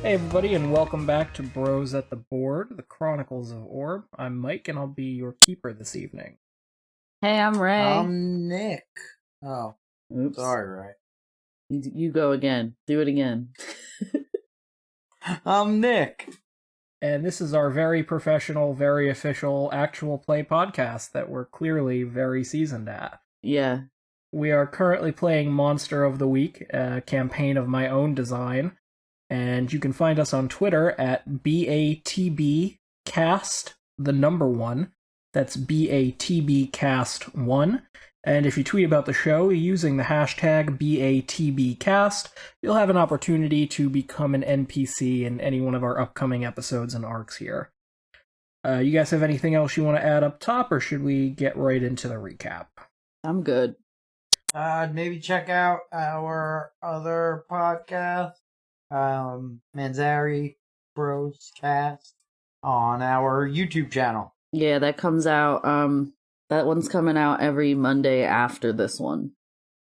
Hey everybody, and welcome back to Bros at the Board, the Chronicles of Orb. I'm Mike, and I'll be your keeper this evening. Hey, I'm Ray. I'm Nick. Oh, Oops. sorry, Ray. You go again. Do it again. I'm Nick. And this is our very professional, very official actual play podcast that we're clearly very seasoned at. Yeah. We are currently playing Monster of the Week, a campaign of my own design. And you can find us on Twitter at BATBcast1. That's BATBcast1. And if you tweet about the show using the hashtag BATBcast, you'll have an opportunity to become an NPC in any one of our upcoming episodes and arcs here. You guys have anything else you want to add up top, or should we get right into the recap? I'm good. Maybe check out our other podcast, Manzari Bros Cast, on our YouTube channel. Yeah, that comes out, that one's coming out every Monday after this one.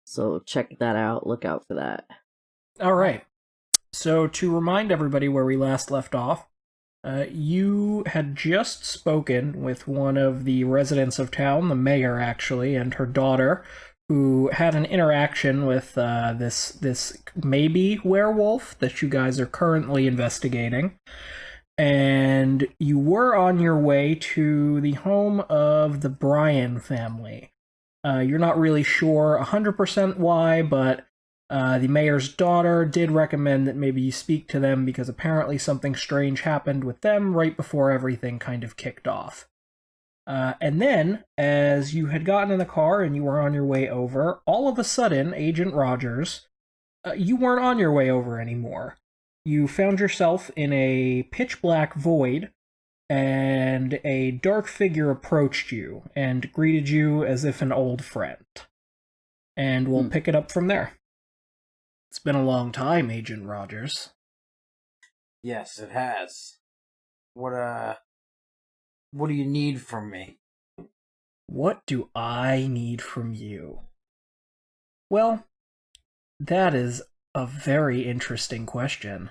So check that out. Look out for that. All right. So to remind everybody where we last left off, you had just spoken with one of the residents of town, the mayor actually, and her daughter, who had an interaction with this maybe werewolf that you guys are currently investigating. And you were on your way to the home of the Bryan family. You're not really sure 100% why, but the mayor's daughter did recommend that maybe you speak to them because apparently something strange happened with them right before everything kind of kicked off. And then, as you had gotten in the car and you were on your way over, all of a sudden, Agent Rogers, you weren't on your way over anymore. You found yourself in a pitch-black void, and a dark figure approached you and greeted you as if an old friend. And we'll pick it up from there. It's been a long time, Agent Rogers. Yes, it has. What do you need from me? What do I need from you? Well, that is a very interesting question.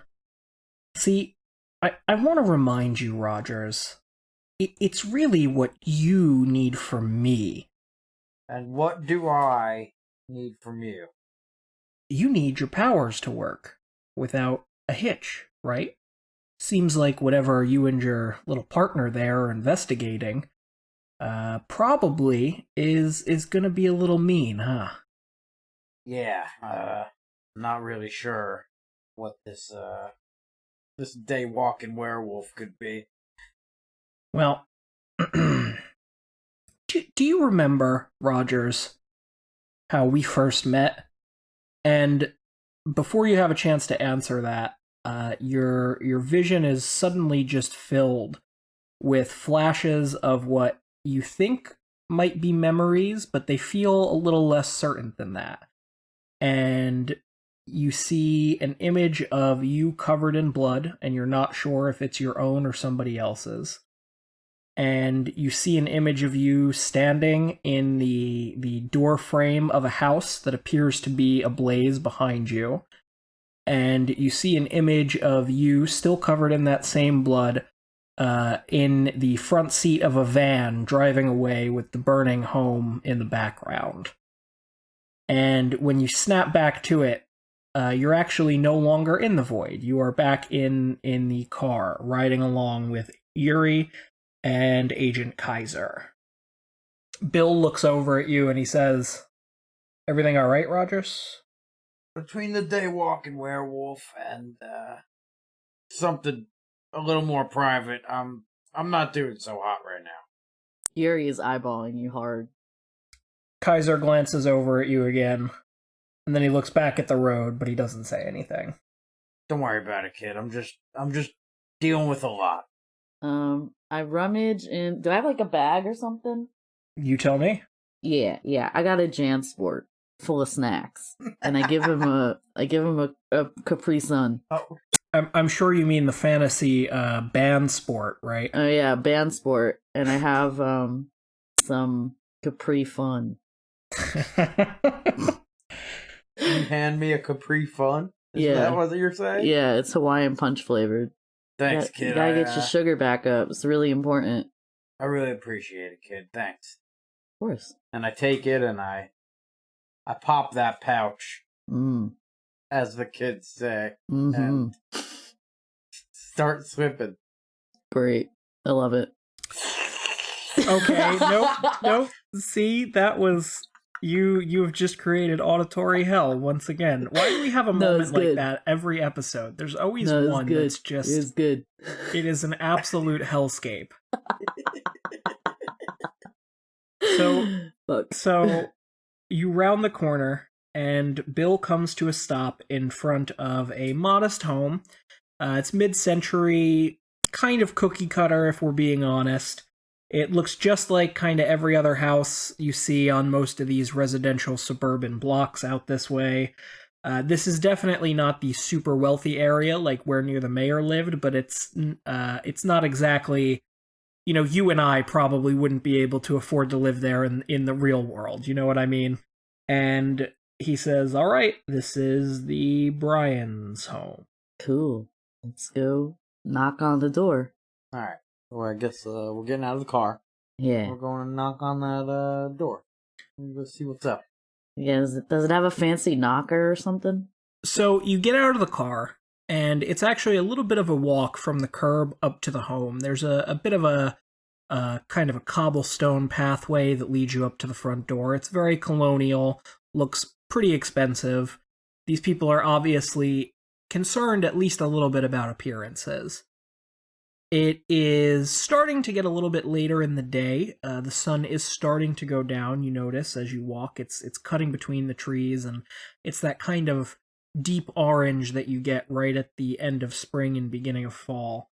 See, I want to remind you, Rogers, it's really what you need from me. And what do I need from you? You need your powers to work without a hitch, right? Seems like whatever you and your little partner there are investigating probably is going to be a little mean, huh? Yeah, not really sure what this day walking werewolf could be. Well, do you remember, Rogers, how we first met? And before you have a chance to answer that, your vision is suddenly just filled with flashes of what you think might be memories, but they feel a little less certain than that. And you see an image of you covered in blood, and you're not sure if it's your own or somebody else's. And you see an image of you standing in the door frame of a house that appears to be ablaze behind you. And you see an image of you still covered in that same blood in the front seat of a van driving away with the burning home in the background. And when you snap back to it, you're actually no longer in the void. You are back in the car, riding along with Yuri and Agent Keathers. Bill looks over at you and he says, "Everything all right, Rogers?" Between the day walking werewolf and something a little more private, I'm not doing so hot right now. Yuri is eyeballing you hard. Keathers glances over at you again, and then he looks back at the road, but he doesn't say anything. Don't worry about it, kid. I'm just dealing with a lot. I rummage in. Do I have like a bag or something? You tell me. Yeah. I got a JanSport full of snacks, and I give him a Capri Sun. Oh. I'm sure you mean the fantasy band sport, right? Oh yeah, band sport, and I have some Capri Fun. You hand me a Capri Fun? Is that what you're saying? Yeah, it's Hawaiian punch flavored. Thanks, kid. You gotta get your sugar back up. It's really important. I really appreciate it, kid. Thanks. Of course. And I take it and I pop that pouch, as the kids say, and start sipping. Great. I love it. Okay, nope. See, that was you've just created auditory hell once again. Why do we have a moment like that every episode? There's always one that's just It's good. It is an absolute hellscape. So you round the corner and Bill comes to a stop in front of a modest home. It's mid-century, kind of cookie cutter if we're being honest. It looks just like kind of every other house you see on most of these residential suburban blocks out this way. This is definitely not the super wealthy area like where near the mayor lived, but it's not exactly, you and I probably wouldn't be able to afford to live there in the real world, you know what I mean? And he says, all right, this is the Bryans' home. Cool. Let's go knock on the door. All right. Well, I guess we're getting out of the car. Yeah. We're going to knock on that door. Let's see what's up. Yeah, does it have a fancy knocker or something? So you get out of the car, and it's actually a little bit of a walk from the curb up to the home. There's a bit of a kind of a cobblestone pathway that leads you up to the front door. It's very colonial, looks pretty expensive. These people are obviously concerned at least a little bit about appearances. It is starting to get a little bit later in the day. The sun is starting to go down, you notice, as you walk. It's cutting between the trees, and it's that kind of deep orange that you get right at the end of spring and beginning of fall.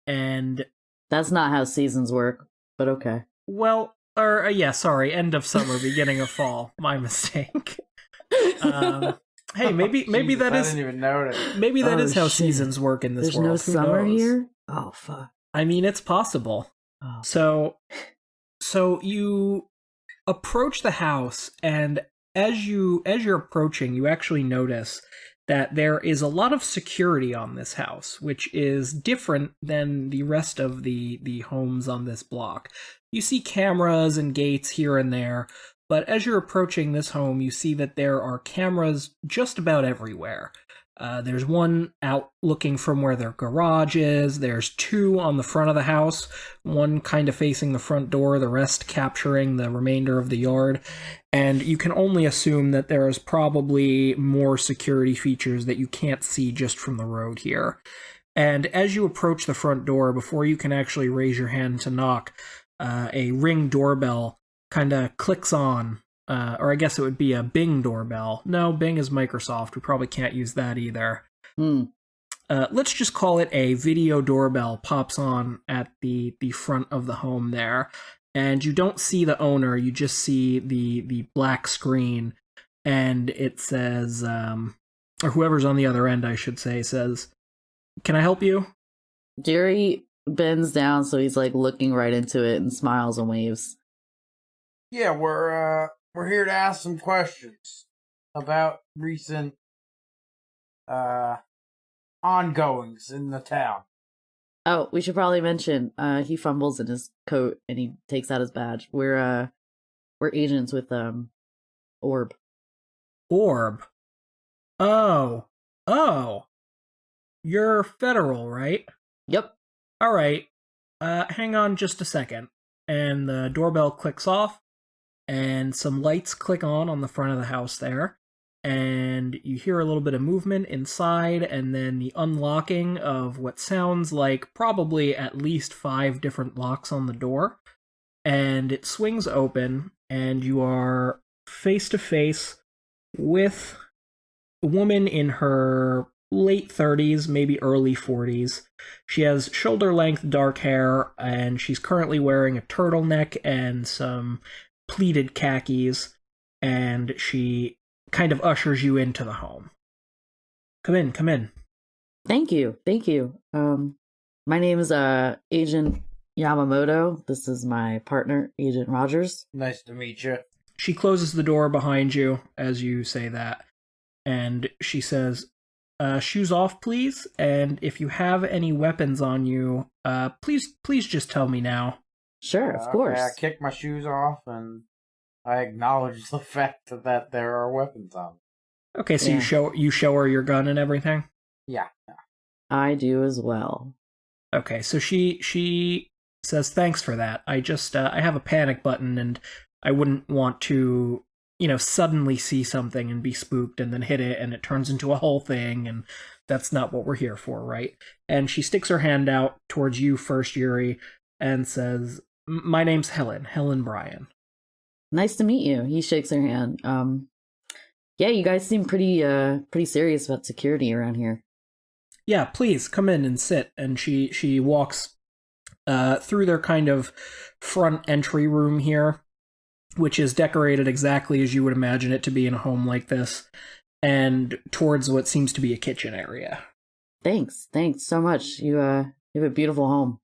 And that's not how seasons work, but okay. Well, end of summer, beginning of fall. My mistake. Hey, maybe Jesus, that is. I didn't even notice. Maybe that is how seasons work in this world. There's no summer here? Oh, fuck. I mean, it's possible. Oh. So you approach the house, and as you're approaching, you actually notice that there is a lot of security on this house, which is different than the rest of the homes on this block. You see cameras and gates here and there, but as you're approaching this home, you see that there are cameras just about everywhere. There's one out looking from where their garage is. There's two on the front of the house, one kind of facing the front door, the rest capturing the remainder of the yard. And you can only assume that there is probably more security features that you can't see just from the road here. And as you approach the front door, before you can actually raise your hand to knock, a Ring doorbell kind of clicks on. Or I guess it would be a Bing doorbell. No, Bing is Microsoft. We probably can't use that either. Let's just call it a video doorbell pops on at the front of the home there. And you don't see the owner, you just see the black screen. And it says, or whoever's on the other end, I should say, says, "Can I help you?" Jerry bends down so he's like looking right into it and smiles and waves. Yeah, we're here to ask some questions about recent ongoings in the town. Oh, we should probably mention he fumbles in his coat and he takes out his badge. We're agents with Orb. Orb. Oh. You're federal, right? Yep. All right. Hang on just a second. And the doorbell clicks off, and some lights click on the front of the house there. And you hear a little bit of movement inside, and then the unlocking of what sounds like probably at least 5 different locks on the door. And it swings open, and you are face to face with a woman in her late 30s, maybe early 40s. She has shoulder-length dark hair, and she's currently wearing a turtleneck and some pleated khakis, and she kind of ushers you into the home. Come in. Thank you. My name is Agent Yamamoto. This is my partner, Agent Rogers. Nice to meet you. She closes the door behind you as you say that, and she says, shoes off, please. And if you have any weapons on you, please just tell me now. Sure, of course. Okay, I kick my shoes off and I acknowledge the fact that there are weapons on me. Okay, so you show her your gun and everything? Yeah. I do as well. Okay, so she says thanks for that. I just I have a panic button and I wouldn't want to, suddenly see something and be spooked and then hit it and it turns into a whole thing, and that's not what we're here for, right? And she sticks her hand out towards you first, Yuri, and says, "My name's Helen Bryan." Nice to meet you. He shakes her hand. Yeah, you guys seem pretty serious about security around here. Yeah, please come in and sit. And she walks through their kind of front entry room here, which is decorated exactly as you would imagine it to be in a home like this, and towards what seems to be a kitchen area. Thanks so much. You have a beautiful home.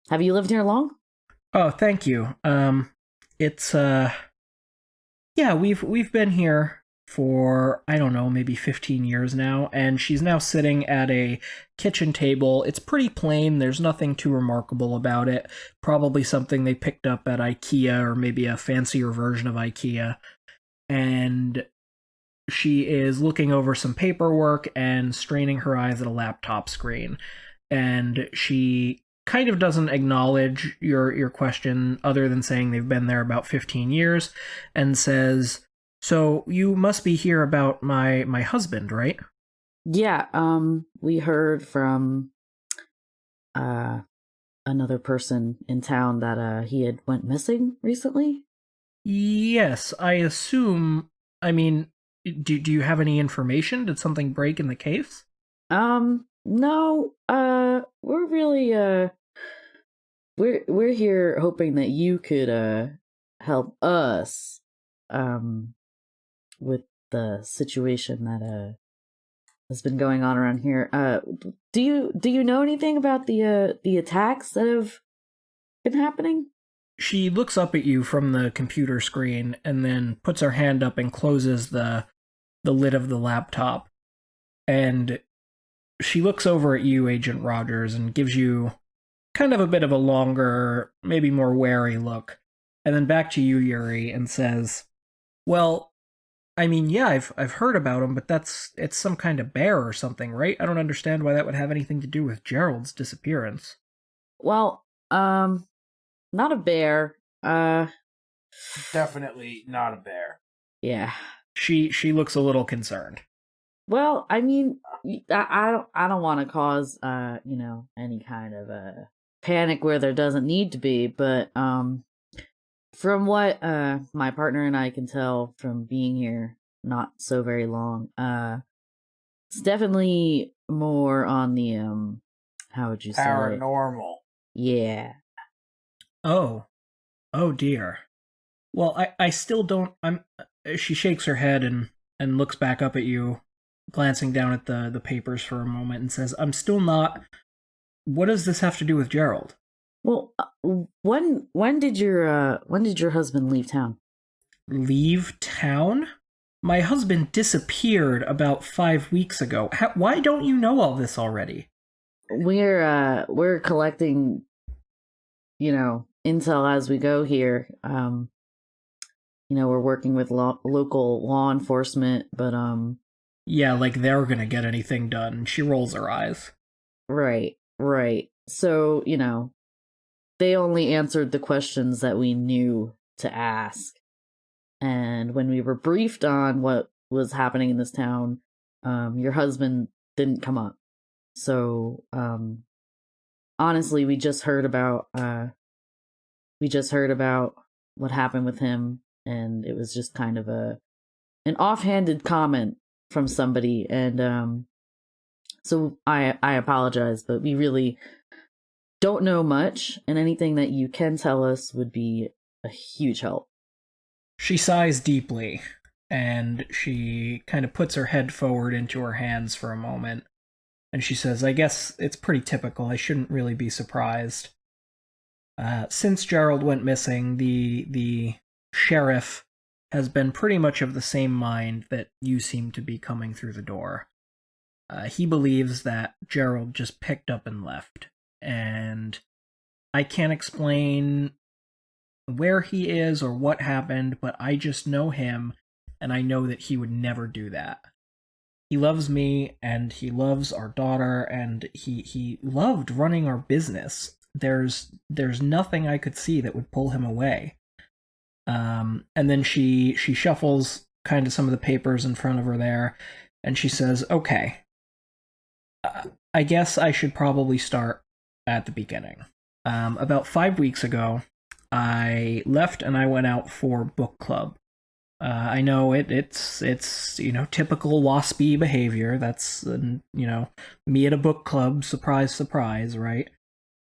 Have you lived here long? Oh, thank you. It's we've been here for, I don't know, maybe 15 years now, and she's now sitting at a kitchen table. It's pretty plain, there's nothing too remarkable about it. Probably something they picked up at IKEA, or maybe a fancier version of IKEA. And she is looking over some paperwork and straining her eyes at a laptop screen. And she kind of doesn't acknowledge your question, other than saying they've been there about 15 years, and says, "So you must be here about my husband, right?" Yeah, we heard from another person in town that he had went missing recently. Yes, I assume. I mean, do you have any information? Did something break in the case? No, we're really we're here hoping that you could help us with the situation that has been going on around here. Do you know anything about the attacks that have been happening? She looks up at you from the computer screen and then puts her hand up and closes the lid of the laptop. And she looks over at you, Agent Rogers, and gives you kind of a bit of a longer, maybe more wary look. And then back to you, Yuri, and says, "Well, I mean, yeah, I've heard about him, but it's some kind of bear or something, right? I don't understand why that would have anything to do with Gerald's disappearance." Well, not a bear. Definitely not a bear. Yeah. She looks a little concerned. Well, I mean, I don't want to cause any kind of a panic where there doesn't need to be, but from what my partner and I can tell from being here not so very long, it's definitely more on the how would you say paranormal. Yeah. Oh dear. Well, I still don't. She shakes her head and looks back up at you, glancing down at the papers for a moment, and says, "I'm still not. What does this have to do with Gerald?" Well, when did your husband leave town? Leave town? My husband disappeared about 5 weeks ago. Why don't you know all this already? We're collecting, intel as we go here. We're working with local law enforcement, but yeah, like they're gonna get anything done. She rolls her eyes. Right. So, they only answered the questions that we knew to ask. And when we were briefed on what was happening in this town, your husband didn't come up. So, honestly, we just heard about what happened with him, and it was just kind of an offhanded comment from somebody, and so I apologize, but we really don't know much, and anything that you can tell us would be a huge help. She sighs deeply, and she kind of puts her head forward into her hands for a moment, and she says, "I guess it's pretty typical. I shouldn't really be surprised. Since Gerald went missing, the sheriff has been pretty much of the same mind that you seem to be coming through the door. he believes that Gerald just picked up and left. And I can't explain where he is or what happened, but I just know him, and I know that he would never do that. He loves me, and he loves our daughter, and he loved running our business. There's nothing I could see that would pull him away. And then she shuffles kind of some of the papers in front of her there, and she says, okay, I guess I should probably start at the beginning. About 5 weeks ago, I left and I went out for book club. I know it's typical waspy behavior. That's me at a book club. Surprise, surprise, right?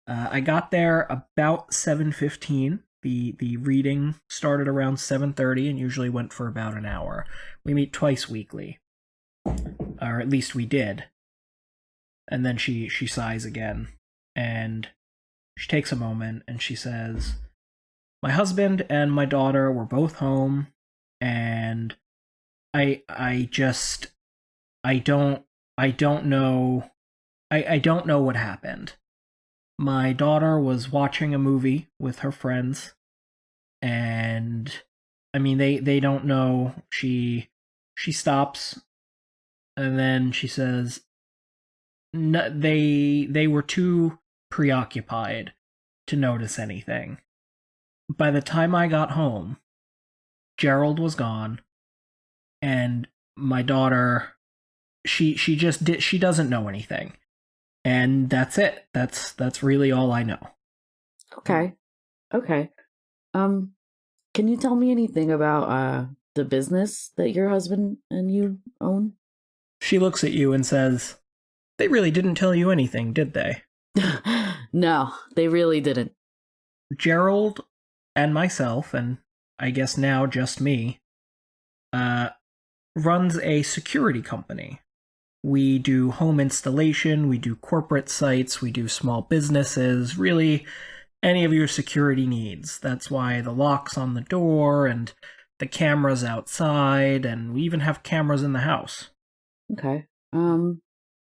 I got there about 7:15. The reading started around 7:30 and usually went for about an hour. We meet twice weekly, or at least we did. And then she sighs again, and she takes a moment and she says, "My husband and my daughter were both home, and I don't know what happened. My daughter was watching a movie with her friends, and I mean they don't know." She stops, and then she says, no, they were too preoccupied to notice anything. By the time I got home, Gerald was gone, and my daughter, she doesn't know anything. And that's it. That's really all I know. Okay. Can you tell me anything about the business that your husband and you own? She looks at you and says, "They really didn't tell you anything, did they?" No, they really didn't. Gerald and myself, and I guess now just me, runs a security company. We do home installation, we do corporate sites, we do small businesses, really any of your security needs. That's why the lock's on the door and the cameras outside, and we even have cameras in the house. Okay.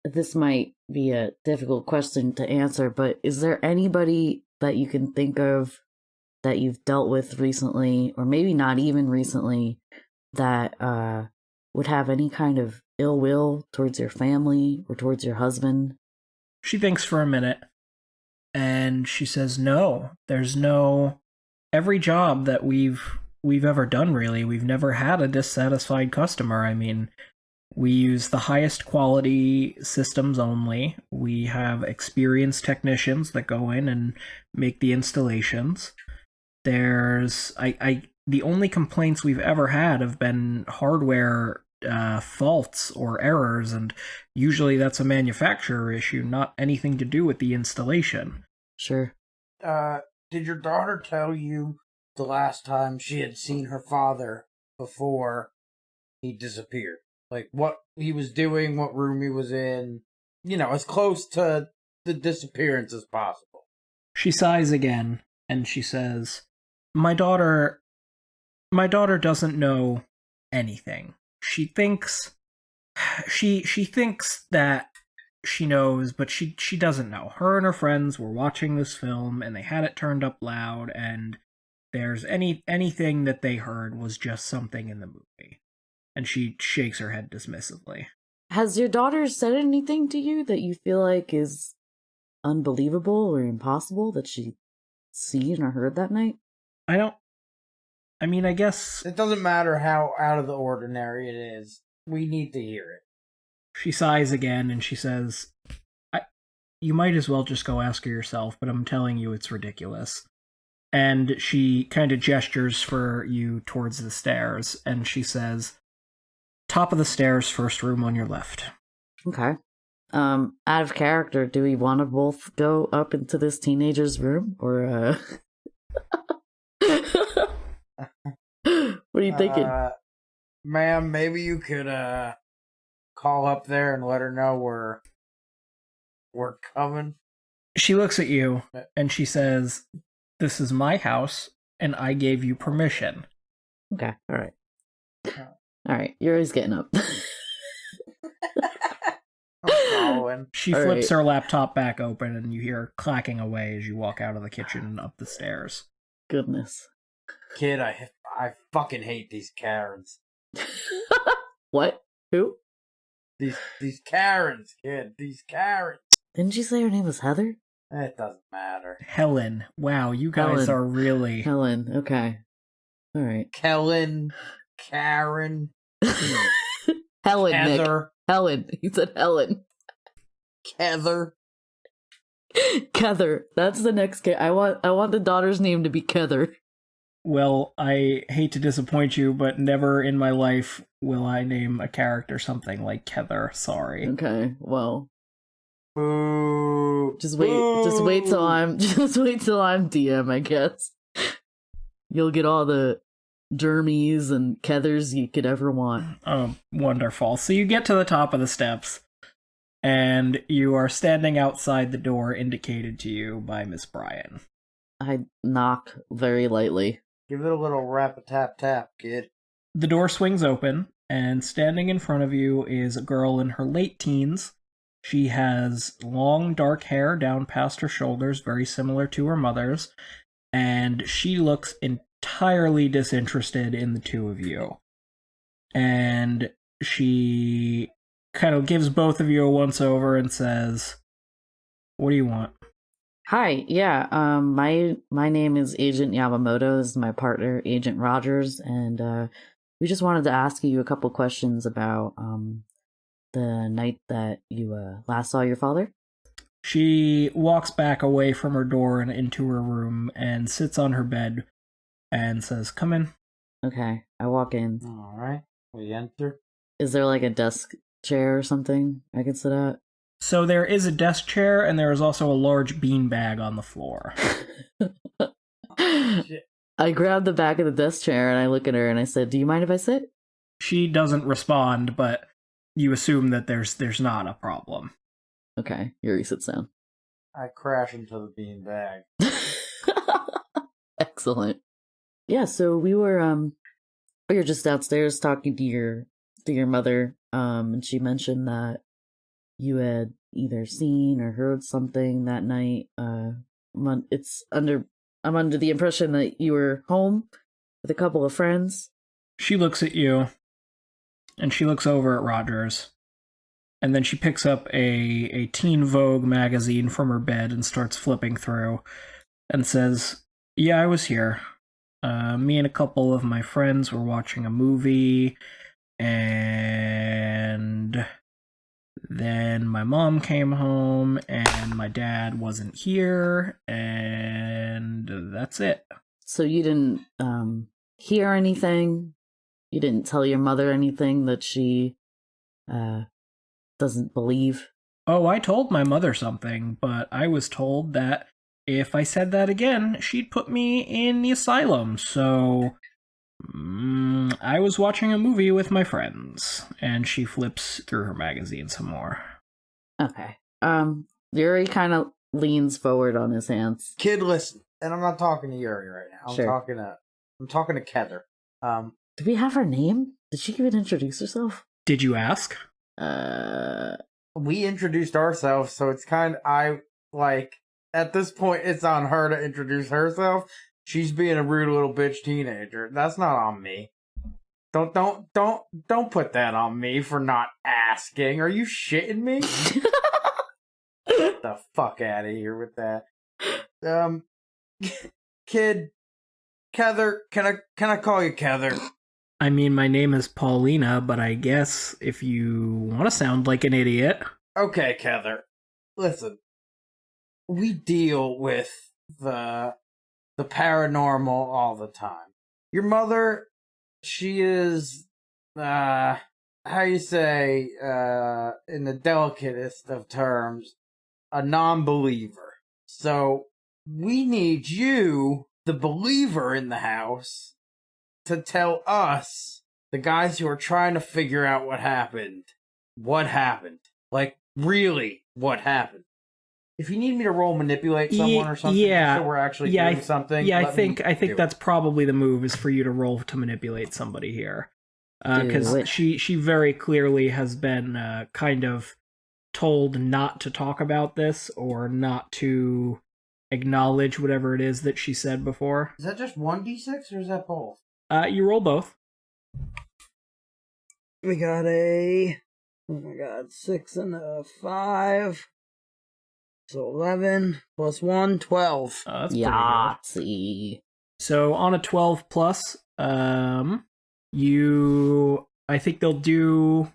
This might be a difficult question to answer, but is there anybody that you can think of that you've dealt with recently, or maybe not even recently, that would have any kind of ill will towards your family or towards your husband? She thinks for a minute, and she says, "No, there's no. Every job that we've ever done, really, we've never had a dissatisfied customer. I mean, we use the highest quality systems only. We have experienced technicians that go in and make the installations. The only complaints we've ever had have been hardware faults or errors, and usually that's a manufacturer issue, not anything to do with the installation." Sure. Did your daughter tell you the last time she had seen her father before he disappeared? Like what he was doing, what room he was in, as close to the disappearance as possible. She sighs again, and she says, My daughter doesn't know anything. She thinks that she knows, but she doesn't know. Her and her friends were watching this film, and they had it turned up loud, and there's anything that they heard was just something in the movie. And she shakes her head dismissively. Has your daughter said anything to you that you feel like is unbelievable or impossible that she seen or heard that night? I guess... It doesn't matter how out of the ordinary it is. We need to hear it. She sighs again and she says, You might as well just go ask her yourself, but I'm telling you it's ridiculous. And she kind of gestures for you towards the stairs, and she says, "Top of the stairs, first room on your left." Okay. Out of character, do we want to both go up into this teenager's room, or what are you thinking? Ma'am, maybe you could call up there and let her know we're coming. She looks at you and she says, "This is my house, and I gave you permission." Okay, all right. All right, you're always getting up. I'm following. She All flips right. her laptop back open, and you hear her clacking away as you walk out of the kitchen and up the stairs. Goodness. Kid, I fucking hate these Karens. What? Who? These Karens, kid. These Karens. Didn't you say her name was Heather? It doesn't matter. Helen. Wow, you guys Helen. are really... Helen. Okay. All right. Kellen, Karen, Helen. Nick. Heather, Helen. He said Helen. Heather. Keather. That's the next kid. I want the daughter's name to be Keather. Well, I hate to disappoint you, but never in my life will I name a character something like Keather. Sorry. Okay. Well, Boo. just wait till I'm DM, I guess. You'll get all the Jermies and Keathers you could ever want. Oh, wonderful. So you get to the top of the steps, and you are standing outside the door indicated to you by Miss Bryan. I knock very lightly. Give it a little rap-a-tap-tap, kid. The door swings open, and standing in front of you is a girl in her late teens. She has long, dark hair down past her shoulders, very similar to her mother's, and she looks entirely disinterested in the two of you. And she kind of gives both of you a once-over and says, "What do you want?" Hi, yeah, my name is Agent Yamamoto. This is my partner, Agent Rogers, and we just wanted to ask you a couple questions about the night that you last saw your father. She walks back away from her door and into her room and sits on her bed and says, "Come in." Okay, I walk in. All right. We enter. Is there like a desk chair or something I could sit at? So there is a desk chair, and there is also a large beanbag on the floor. I grabbed the back of the desk chair and I look at her and I said, "Do you mind if I sit?" She doesn't respond, but you assume that there's not a problem. Okay, Yuri sits down. I crash into the beanbag. Excellent. Yeah, so we were just downstairs talking to your mother, and she mentioned that you had either seen or heard something that night. I'm under the impression that you were home with a couple of friends. She looks at you, and she looks over at Rogers, and then she picks up a Teen Vogue magazine from her bed and starts flipping through, and says, "Yeah, I was here. Me and a couple of my friends were watching a movie, and then my mom came home, and my dad wasn't here, and that's it." So you didn't hear anything? You didn't tell your mother anything that she doesn't believe? Oh, I told my mother something, but I was told that if I said that again, she'd put me in the asylum, so I was watching a movie with my friends. And she flips through her magazine some more. Okay. Yuri kind of leans forward on his hands. Kid, listen. And I'm not talking to Yuri right now. I'm Sure. talking to Keather. Do we have her name? Did she even introduce herself? Did you ask? We introduced ourselves, so it's at this point it's on her to introduce herself. She's being a rude little bitch teenager. That's not on me. Don't put that on me for not asking. Are you shitting me? Get the fuck out of here with that. Kid, Keather, can I call you Keather? I mean, my name is Paulina, but I guess if you want to sound like an idiot. Okay, Keather. Listen, we deal with the paranormal all the time. Your mother, she is, how you say, in the delicatest of terms, a non-believer. So, we need you, the believer in the house, to tell us, the guys who are trying to figure out what happened. Like, really, what happened. If you need me to roll manipulate someone or something, yeah, so we're actually doing something. Yeah, I think that's probably the move, is for you to roll to manipulate somebody here, because she very clearly has been kind of told not to talk about this or not to acknowledge whatever it is that she said before. Is that just 1d6 or is that both? You roll both. We got a... Oh my god, 6 and a 5. So 11 plus 1, 12. That's pretty good. Yahtzee. So on a 12 plus, I think they'll do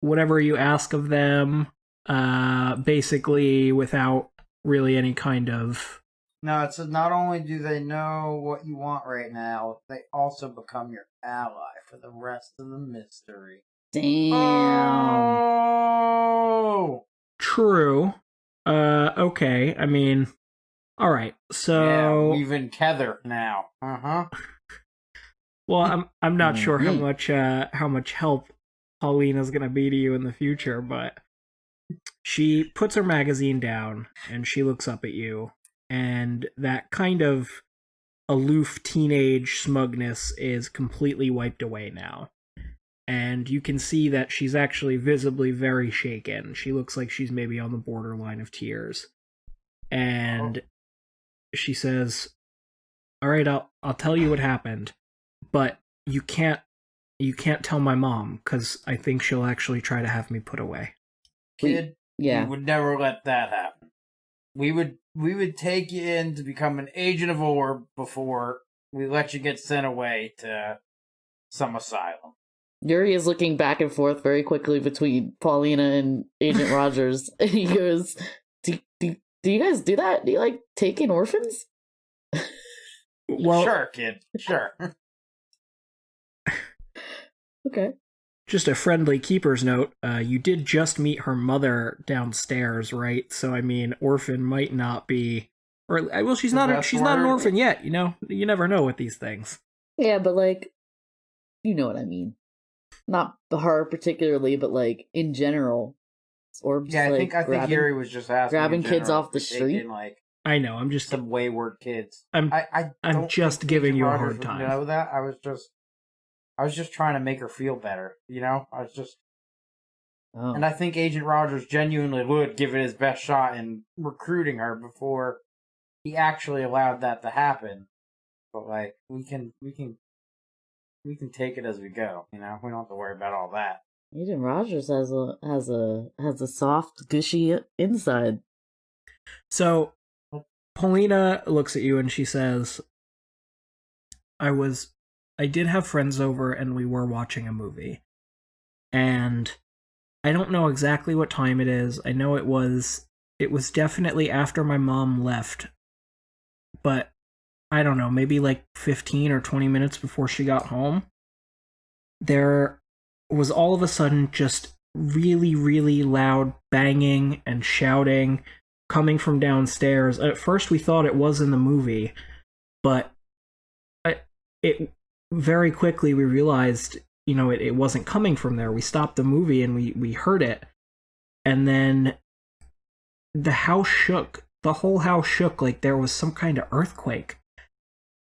whatever you ask of them, basically without really any kind of... No, it's not only do they know what you want right now, they also become your ally for the rest of the mystery. Damn. Oh! True. Okay, I mean... Alright, so... Yeah, even Keather now. Uh-huh. Well, I'm not sure how much help Paulina's gonna be to you in the future, but she puts her magazine down and she looks up at you, and that kind of aloof teenage smugness is completely wiped away now. And you can see that she's actually visibly very shaken. She looks like she's maybe on the borderline of tears. And she says, "All right, I'll tell you what happened, but you can't tell my mom, because I think she'll actually try to have me put away." Kid, Yeah. we would never let that happen. We would take you in to become an agent of Orb before we let you get sent away to some asylum. Yuri is looking back and forth very quickly between Paulina and Agent Rogers, and he goes, do you guys do that? Do you, like, take in orphans? Well, sure, kid, sure. Okay. just a friendly keeper's note, you did just meet her mother downstairs, right? So, I mean, orphan might not be... Or, well, she's not an orphan yet, you know? You never know with these things. Yeah, but, like, you know what I mean. Not her particularly, but, like, in general. Orbs, Yeah, like, I think Yuri was just asking. grabbing in general, kids off the if they street? can, like, I know, I'm just... some wayward kids. I'm don't just think giving Agent you a Rogers hard would time. Know that I was just trying to make her feel better, you know. Oh. And I think Agent Rogers genuinely would give it his best shot in recruiting her before he actually allowed that to happen. But like, we can take it as we go, you know. We don't have to worry about all that. Agent Rogers has a soft, gushy inside. So, Paulina looks at you and she says, I did have friends over and we were watching a movie. And I don't know exactly what time it is. I know it was definitely after my mom left. But I don't know, maybe like 15 or 20 minutes before she got home. There was all of a sudden just really, really loud banging and shouting coming from downstairs. At first we thought it was in the movie, but it very quickly we realized, you know, it wasn't coming from there. We stopped the movie and we heard it. And then the house shook. The whole house shook like there was some kind of earthquake.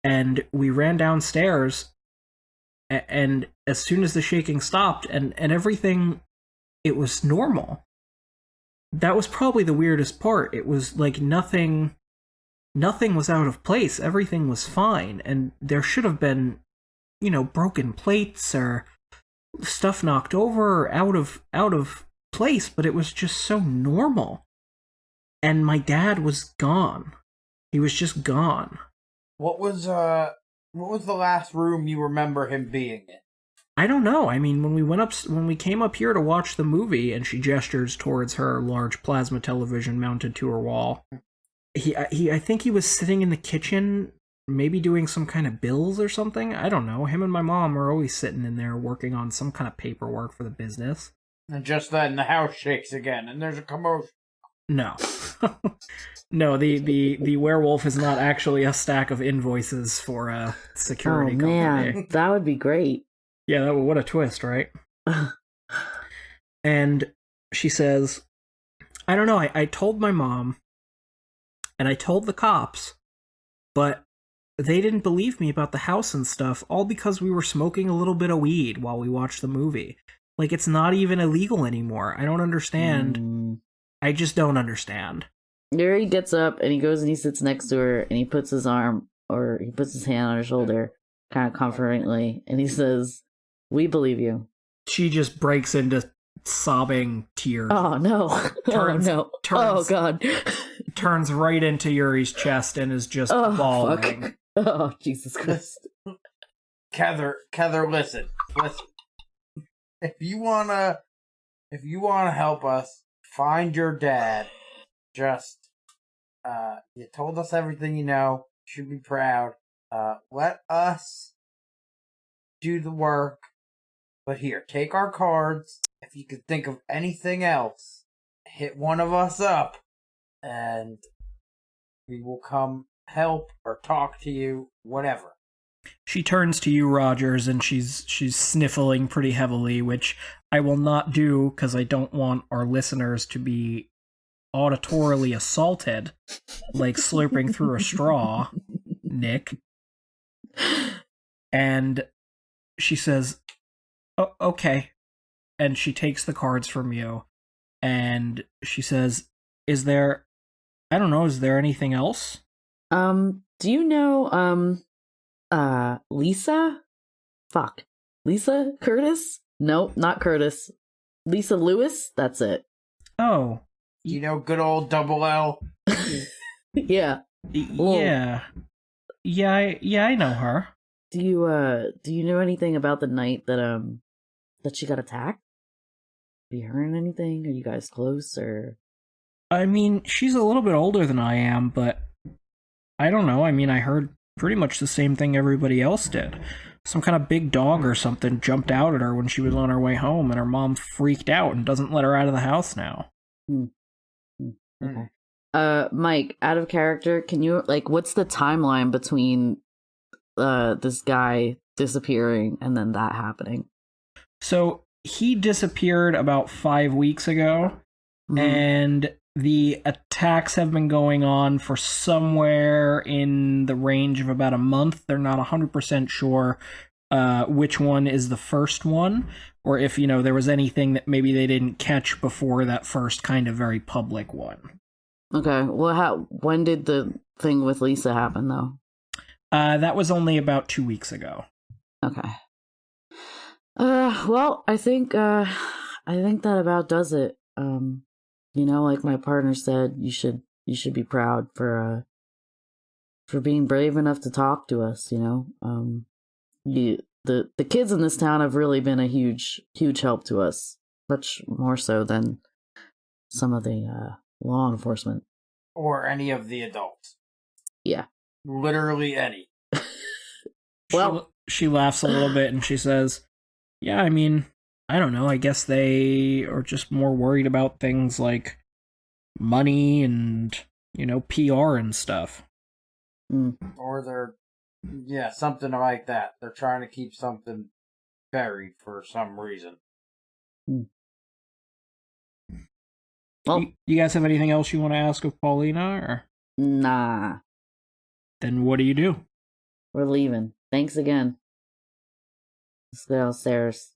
And we ran downstairs, and as soon as the shaking stopped and everything, it was normal. That was probably the weirdest part. It was like nothing was out of place. Everything was fine, and there should have been, you know, broken plates or stuff knocked over or out of place, but it was just so normal. And my dad was gone. He was just gone. What was the last room you remember him being in? I don't know. I mean, when we came up here to watch the movie, and she gestures towards her large plasma television mounted to her wall. I think he was sitting in the kitchen, maybe doing some kind of bills or something. I don't know. Him and my mom are always sitting in there working on some kind of paperwork for the business. And just then the house shakes again, and there's a commotion. No. No, the werewolf is not actually a stack of invoices for a security company. Man, that would be great. Yeah, what a twist, right? And she says, I don't know, I told my mom, and I told the cops, but they didn't believe me about the house and stuff, all because we were smoking a little bit of weed while we watched the movie. Like, it's not even illegal anymore. I don't understand. I just don't understand. Yuri gets up and he goes and he sits next to her and he puts his hand on her shoulder, kind of comfortingly, and he says, "We believe you." She just breaks into sobbing tears. Oh no! Oh god! turns right into Yuri's chest and is just bawling. Fuck. Oh Jesus Christ! Keather, listen. If you wanna help us find your dad, just you told us everything you know. You should be proud. Let us do the work. But here, take our cards. If you could think of anything else, hit one of us up, and we will come help or talk to you, whatever. She turns to you, Rogers, and she's sniffling pretty heavily, which I will not do because I don't want our listeners to be auditorily assaulted, like slurping through a straw, Nick. And she says, "Oh, okay." And she takes the cards from you, and she says, is there anything else? Do you know, Lisa? Fuck. Lisa Curtis? Nope, not Curtis. Lisa Lewis? That's it. Oh. You know good old Double L? Yeah. Yeah. Yeah, I know her. Do you know anything about the night that she got attacked? Have you heard anything? Are you guys close, or? I mean, she's a little bit older than I am, but I don't know. I mean, I heard pretty much the same thing everybody else did. Some kind of big dog or something jumped out at her when she was on her way home, and her mom freaked out and doesn't let her out of the house now. Okay. Mike, out of character, can you, what's the timeline between this guy disappearing and then that happening? So he disappeared about 5 weeks ago, and the attacks have been going on for somewhere in the range of about a month. They're not 100% sure which one is the first one, or if, there was anything that maybe they didn't catch before that first kind of very public one. Okay, well, when did the thing with Lisa happen, though? That was only about 2 weeks ago. Okay. Well, I think that about does it. Like my partner said, you should be proud for being brave enough to talk to us, the kids in this town have really been a huge help to us, much more so than some of the law enforcement. Or any of the adults. Yeah. Literally any. Well, she laughs a little bit and she says, yeah, I mean, I don't know. I guess they are just more worried about things like money and, PR and stuff. Or something like that. They're trying to keep something buried for some reason. Well, you guys have anything else you want to ask of Paulina, or? Nah. Then what do you do? We're leaving. Thanks again. Let's go downstairs.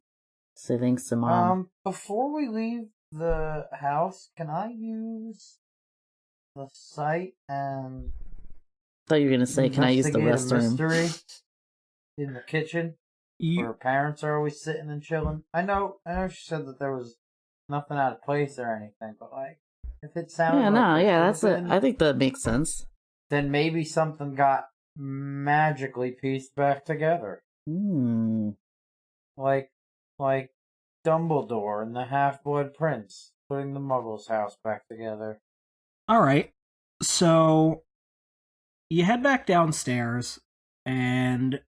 Say thanks to Mom. Before we leave the house, can I use the site and... I thought you were going to say, can I use the restroom? Mystery in the kitchen, where parents are always sitting and chilling. I know she said that there was nothing out of place or anything, but if it sounded I think that makes sense. Then maybe something got magically pieced back together. Like Dumbledore and the Half-Blood Prince putting the Muggles' house back together. All right, so you head back downstairs, and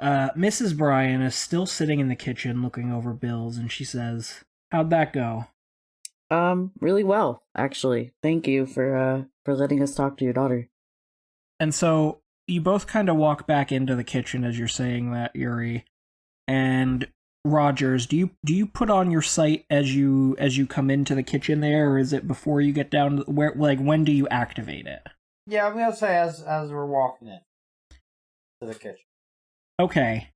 Mrs. Bryan is still sitting in the kitchen looking over bills, and she says, "How'd that go?" Really well, actually. Thank you for letting us talk to your daughter. And so you both kind of walk back into the kitchen as you're saying that, Yuri. And Rogers, do you put on your sight as you come into the kitchen there, or is it before you get down to where, when do you activate it? Yeah, I'm gonna say as we're walking in to the kitchen. Okay.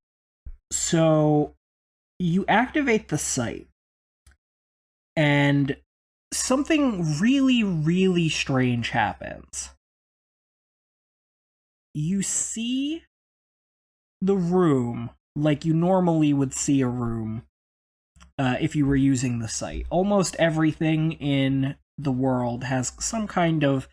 So you activate the sight, and something really, really strange happens. You see the room like you normally would see a room if you were using the sight. Almost everything in the world has some kind of,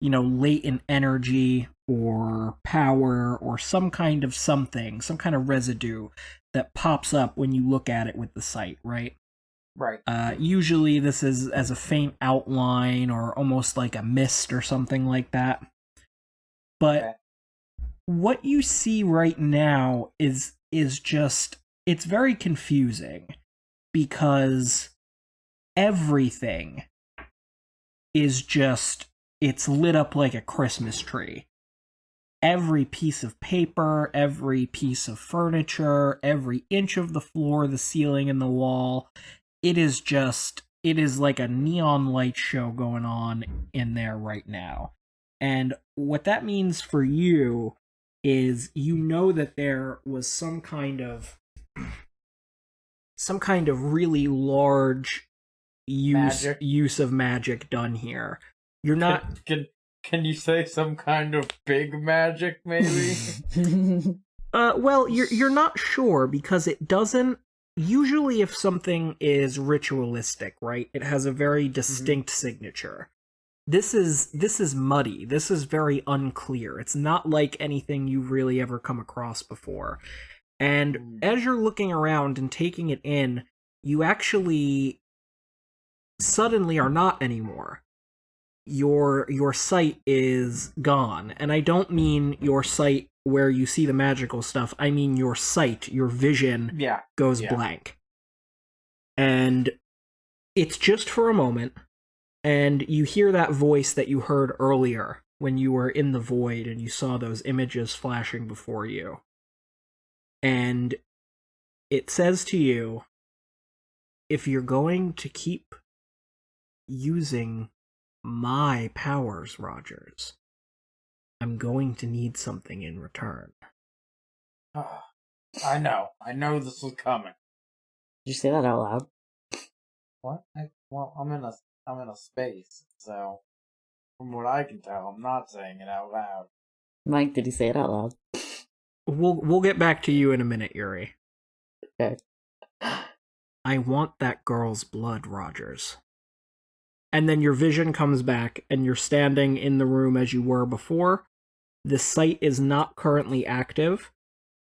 latent energy or power or some kind of something, some kind of residue that pops up when you look at it with the sight, right? Right. Usually this is as a faint outline or almost like a mist or something like that. But Okay. what you see right now is just, it's very confusing because everything is just, it's lit up like a Christmas tree. Every piece of paper, every piece of furniture, every inch of the floor, the ceiling, and the wall, it is like a neon light show going on in there right now. And what that means for you is that there was some kind of really large use of magic done here. You're not. Can you say some kind of big magic, maybe? Well, you're not sure because it doesn't. Usually, if something is ritualistic, right, it has a very distinct signature. This is muddy. This is very unclear. It's not like anything you've really ever come across before. And as you're looking around and taking it in, you actually suddenly are not anymore. Your sight is gone. And I don't mean your sight where you see the magical stuff. I mean your sight, your vision goes blank. And it's just for a moment. And you hear that voice that you heard earlier when you were in the void and you saw those images flashing before you. And it says to you, if you're going to keep using my powers, Rogers, I'm going to need something in return. I know this was coming. Did you say that out loud? What? Well, I'm in a space, so from what I can tell, I'm not saying it out loud. Mike, did he say it out loud? We'll get back to you in a minute, Yuri. Okay. I want that girl's blood, Rogers. And then your vision comes back, and you're standing in the room as you were before. The sight is not currently active,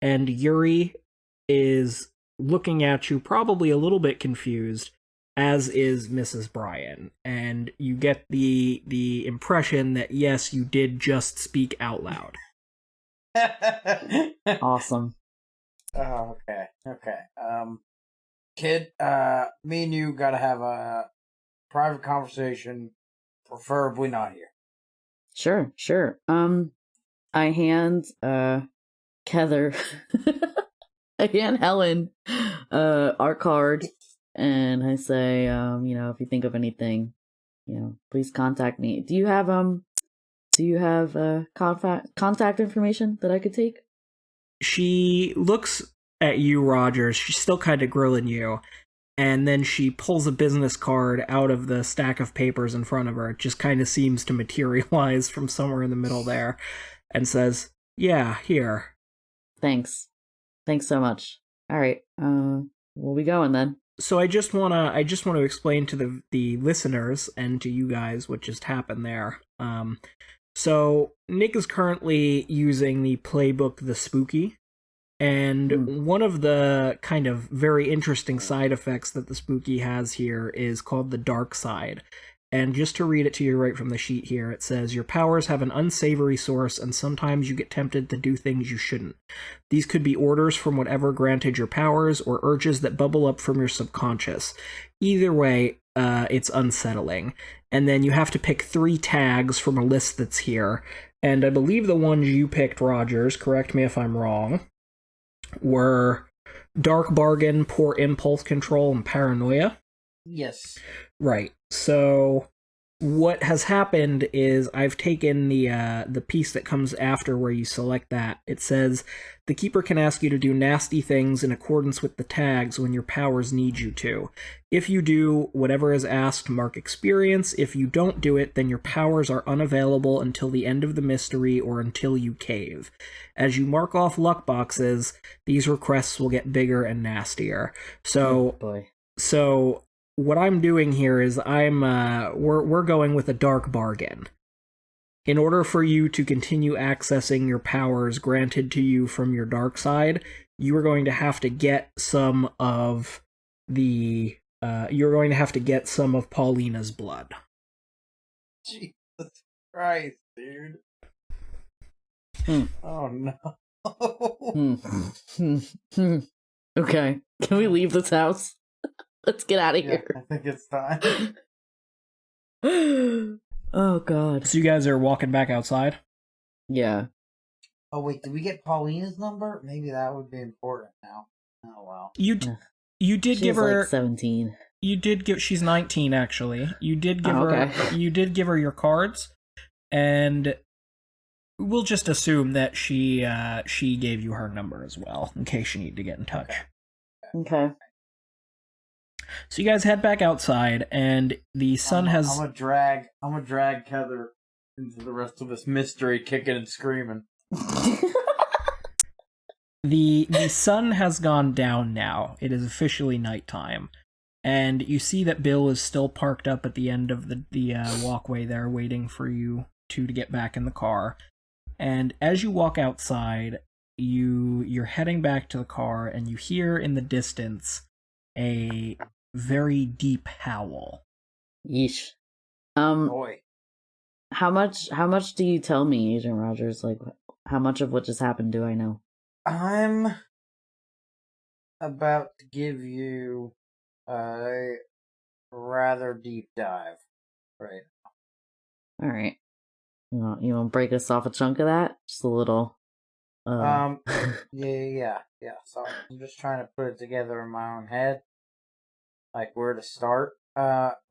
and Yuri is looking at you, probably a little bit confused, as is Mrs. Bryan. And you get the impression that, yes, you did just speak out loud. Awesome. Oh, okay. Kid, me and you gotta have a private conversation, preferably not here. Sure. I hand Keather I hand Helen our card and I say, if you think of anything, please contact me. Do you have contact information that I could take? She looks at you, Rogers. She's still kind of grilling you. And then she pulls a business card out of the stack of papers in front of her. It just kind of seems to materialize from somewhere in the middle there. And says, yeah, here. Thanks so much. All right. We'll be going then. So I just want to explain to the listeners and to you guys what just happened there. So Nick is currently using the playbook The Spooky, and one of the kind of very interesting side effects that The Spooky has here is called the dark side. And just to read it to you right from the sheet here, it says, your powers have an unsavory source, and sometimes you get tempted to do things you shouldn't. These could be orders from whatever granted your powers, or urges that bubble up from your subconscious. Either way, it's unsettling. And then you have to pick 3 tags from a list that's here. And I believe the ones you picked, Rogers, correct me if I'm wrong, were dark bargain, poor impulse control, and paranoia. Yes. Right. So what has happened is I've taken the piece that comes after where you select that. It says the keeper can ask you to do nasty things in accordance with the tags when your powers need you to. If you do whatever is asked, mark experience. If you don't do it, then your powers are unavailable until the end of the mystery or until you cave. As you mark off luck boxes, these requests will get bigger and nastier. Oh, boy. So what I'm doing here is we're going with a dark bargain. In order for you to continue accessing your powers granted to you from your dark side, you are going to have to get some of Paulina's blood. Jesus Christ, dude. Oh no. Okay. Can we leave this house? Let's get out of Yeah, here. I think it's time. Oh, God. So you guys are walking back outside? Yeah. Oh wait, did we get Paulina's number? Maybe that would be important now. Oh well. You did She's give her like 17. You did give she's 19 actually. You did give okay. her you did give her your cards, and we'll just assume that she gave you her number as well in case you need to get in touch. Okay. So you guys head back outside, and the sun has. I'm gonna drag Keather into the rest of this mystery, kicking and screaming. The sun has gone down now. It is officially nighttime, and you see that Bill is still parked up at the end of the walkway there, waiting for you two to get back in the car. And as you walk outside, you're heading back to the car, and you hear in the distance a very deep howl. Yeesh. Boy. How much do you tell me, Agent Rogers? Like, how much of what just happened do I know? I'm about to give you a rather deep dive. Right. All right. You want to break us off a chunk of that? Just a little. Yeah. So I'm just trying to put it together in my own head, like where to start. Do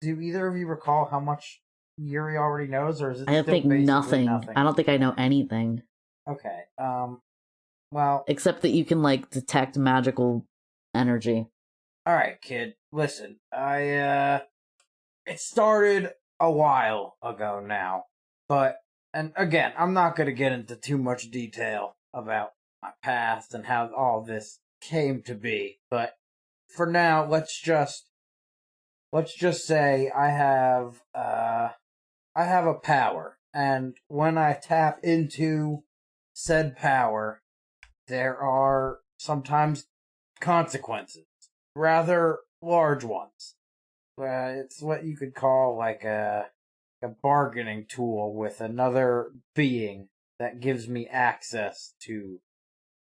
either of you recall how much Yuri already knows, or is it? I still think basically nothing. I don't think I know anything. Okay. Well, except that you can like detect magical energy. All right, kid. Listen, it started a while ago now, and again, I'm not going to get into too much detail about my past and how all this came to be, but for now, let's just say I have a power, and when I tap into said power, there are sometimes consequences, rather large ones. It's what you could call like a bargaining tool with another being that gives me access to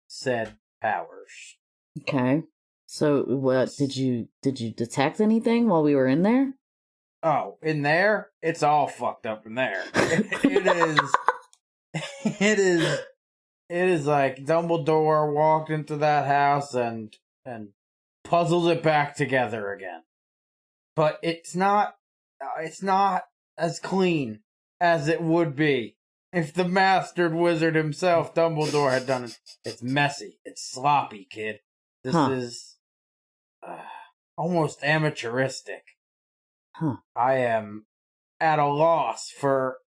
said powers. Okay. So what did you detect anything while we were in there? Oh, in there? It's all fucked up in there. It is like Dumbledore walked into that house and puzzled it back together again. But it's not as clean as it would be if the mastered wizard himself, Dumbledore, had done it. It's messy. It's sloppy, kid. This is almost amateuristic. I am at a loss for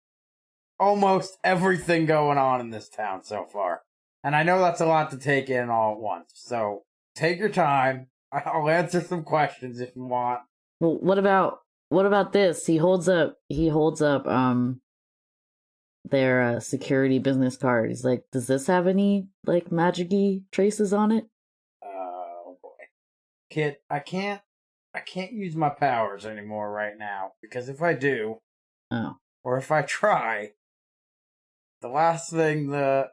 almost everything going on in this town so far. And I know that's a lot to take in all at once. So take your time. I'll answer some questions if you want. Well, what about this? He holds up their security business card. He's like, does this have any like magic-y traces on it? Oh boy. Kid, I can't use my powers anymore right now, because if I do, or if I try, the last thing the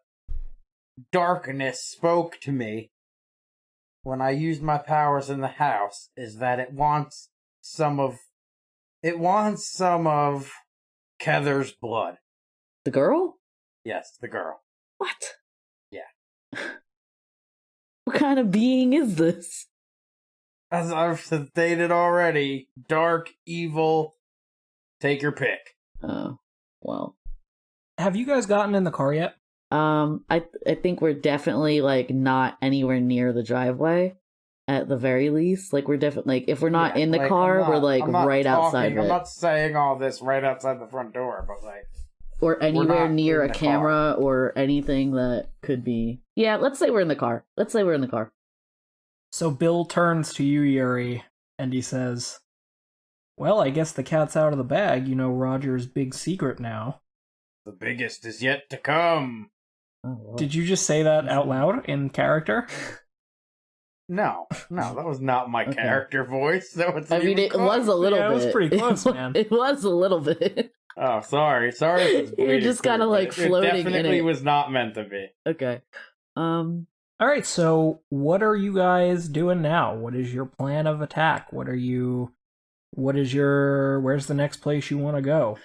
darkness spoke to me when I used my powers in the house is that it wants some of Keathers' blood. The girl? Yes, the girl. What? Yeah. What kind of being is this? As I've stated already, dark, evil, Take your pick. Oh, well. Have you guys gotten in the car yet? I think we're definitely like not anywhere near the driveway. At the very least, like we're definitely like if we're not in the car, we're like right outside of it. I'm not saying all this right outside the front door, but like or anywhere near a camera or anything that could be. Yeah, let's say we're in the car. So Bill turns to you, Yuri, and he says, "Well, I guess the cat's out of the bag. You know Roger's big secret now." The biggest is yet to come. Oh, Did you just say that out loud in character? No, that was not my character voice. That was. I mean, it was a little bit. It was pretty close, man. It was a little bit. Oh, sorry. You're just kind of like floating in it. It definitely was not meant to be. Okay. All right. So, what are you guys doing now? What is your plan of attack? Where's the next place you want to go?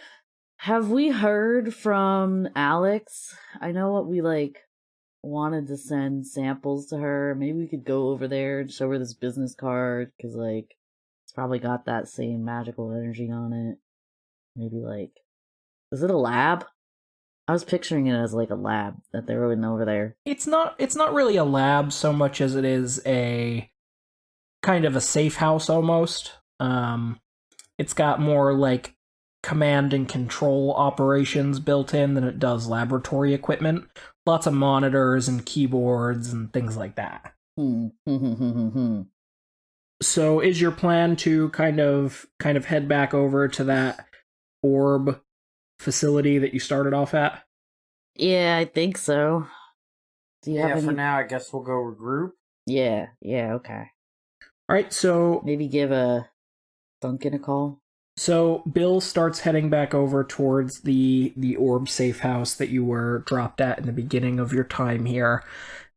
Have we heard from Alex? I know what we wanted to send samples to her. Maybe we could go over there and show her this business card because it's probably got that same magical energy on it. Maybe is it a lab? I was picturing it as a lab that they're in over there. It's not really a lab so much as it is a kind of a safe house almost. It's got more command and control operations built in than it does laboratory equipment. Lots of monitors and keyboards and things like that. So is your plan to kind of head back over to that orb facility that you started off at? Yeah, I think so. Do you have any... for now, I guess we'll go regroup. Yeah, okay. Alright, so... Maybe give Duncan a call? So Bill starts heading back over towards the orb safe house that you were dropped at in the beginning of your time here,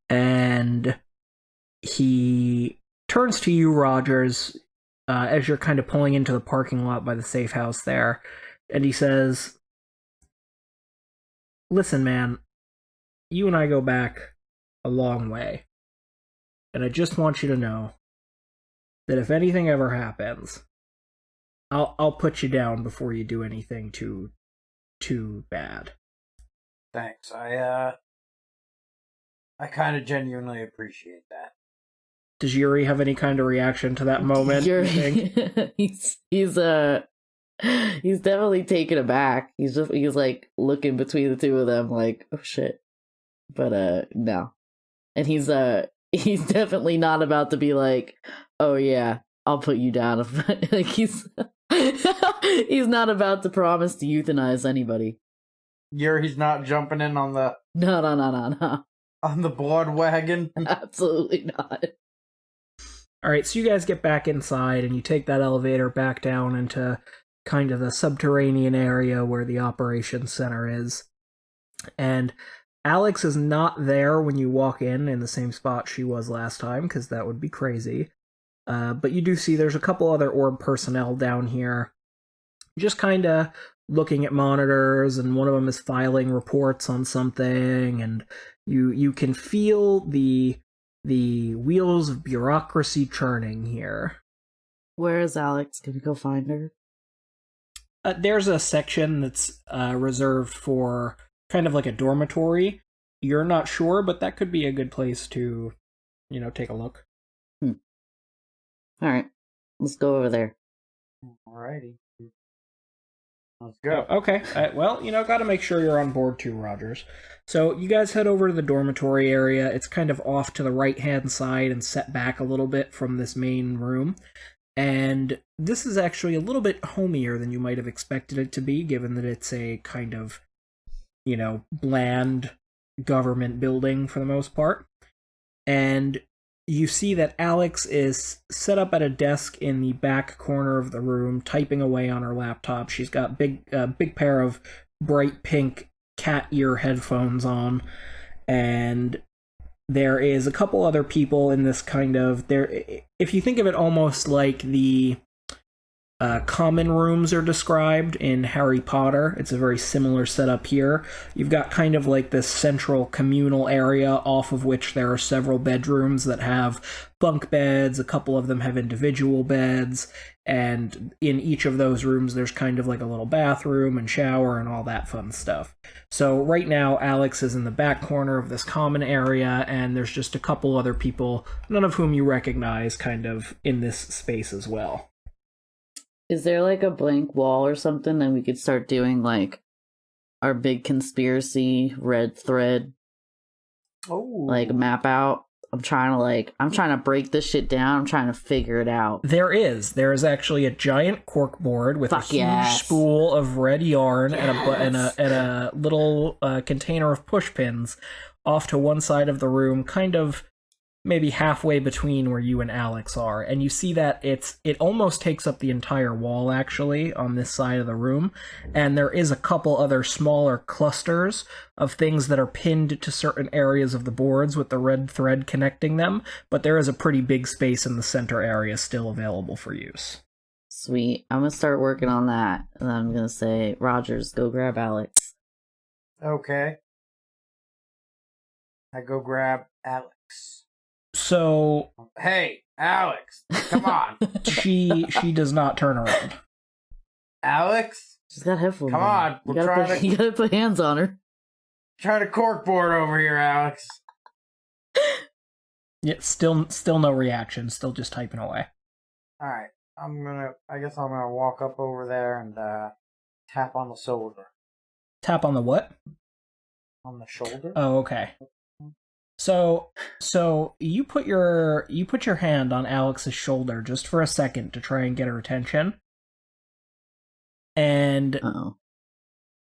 and he turns to you, Rogers, as you're kind of pulling into the parking lot by the safe house there, and he says, "Listen, man, you and I go back a long way, and I just want you to know that if anything ever happens, I'll put you down before you do anything too bad." Thanks. I kind of genuinely appreciate that. Does Yuri have any kind of reaction to that moment? Yuri, he's definitely taken aback. He's looking between the two of them like, oh shit. But no. And he's definitely not about to be like, oh yeah, I'll put you down. He's he's not about to promise to euthanize anybody. Yuri's not jumping in on the... No. On the blood wagon? Absolutely not. Alright, so you guys get back inside and you take that elevator back down into kind of the subterranean area where the operations center is. And Alex is not there when you walk in the same spot she was last time, because that would be crazy. But you do see there's a couple other orb personnel down here, just kind of looking at monitors, and one of them is filing reports on something, and you can feel the wheels of bureaucracy churning here. Where is Alex? Can we go find her? There's a section that's reserved for kind of like a dormitory. You're not sure, but that could be a good place to, take a look. Alright, let's go over there. Alrighty. Let's go. Okay, well, gotta make sure you're on board too, Rogers. So you guys head over to the dormitory area. It's kind of off to the right-hand side and set back a little bit from this main room. And this is actually a little bit homier than you might have expected it to be, given that it's a kind of, bland government building for the most part. And you see that Alex is set up at a desk in the back corner of the room, typing away on her laptop. She's got big pair of bright pink cat ear headphones on, and there is a couple other people in this kind of if you think of it almost like the common rooms are described in Harry Potter. It's a very similar setup here. You've got kind of like this central communal area off of which there are several bedrooms that have bunk beds. A couple of them have individual beds, And in each of those rooms, there's kind of like a little bathroom and shower and all that fun stuff. So right now, Alex is in the back corner of this common area, and there's just a couple other people, none of whom you recognize, kind of in this space as well. Is there like a blank wall or something that we could start doing like our big conspiracy red thread like map out? I'm trying to break this shit down. I'm trying to figure it out. There is actually a giant cork board with a huge spool of red yarn and a little container of push pins off to one side of the room, kind of maybe halfway between where you and Alex are. And you see that it almost takes up the entire wall, actually, on this side of the room. And there is a couple other smaller clusters of things that are pinned to certain areas of the boards with the red thread connecting them. But there is a pretty big space in the center area still available for use. Sweet. I'm going to start working on that. And I'm going to say, Rogers, go grab Alex. Okay. I go grab Alex. So, hey, Alex, come on. she does not turn around. Alex? She's got headphones. Come on. You gotta put hands on her. Try to corkboard over here, Alex. Yeah, still no reaction. Still just typing away. Alright. I guess I'm gonna walk up over there and tap on the shoulder. Tap on the what? On the shoulder? Oh, okay. So you put your hand on Alex's shoulder just for a second to try and get her attention. And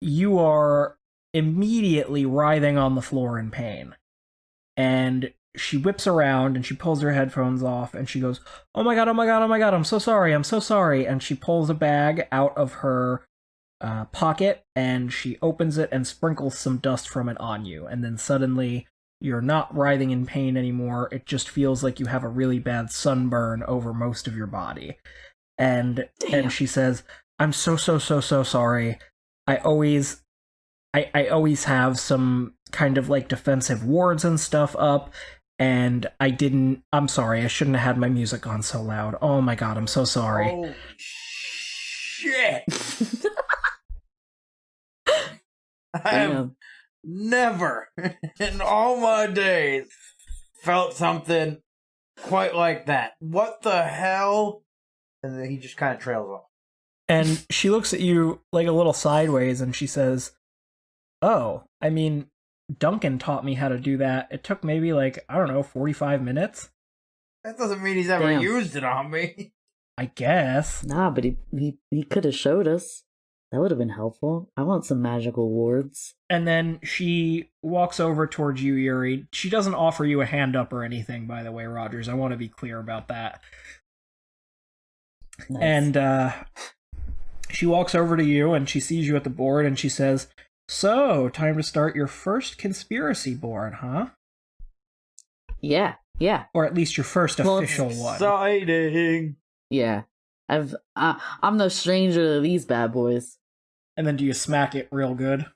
you are immediately writhing on the floor in pain. And she whips around and she pulls her headphones off and she goes, "Oh my god, oh my god, oh my god, I'm so sorry, I'm so sorry." And she pulls a bag out of her pocket and she opens it and sprinkles some dust from it on you. And then suddenly you're not writhing in pain anymore. It just feels like you have a really bad sunburn over most of your body. And she says, "I'm so sorry. I always have some kind of like defensive wards and stuff up, and I'm sorry, I shouldn't have had my music on so loud. Oh my god, I'm so sorry." Holy shit. I have never in all my days felt something quite like that. What the hell? And then he just kind of trails off. And she looks at you like a little sideways and she says, "Oh, I mean, Duncan taught me how to do that. It took maybe 45 minutes. That doesn't mean he's ever used it on me." I guess. Nah, but he could have showed us. That would have been helpful. I want some magical wards. And then she walks over towards you, Yuri. She doesn't offer you a hand up or anything, by the way, Rogers. I want to be clear about that. Nice. And she walks over to you and she sees you at the board and she says, "So, time to start your first conspiracy board, huh?" Yeah. Or at least your first official one. Exciting. Yeah. I'm no stranger to these bad boys. And then do you smack it real good?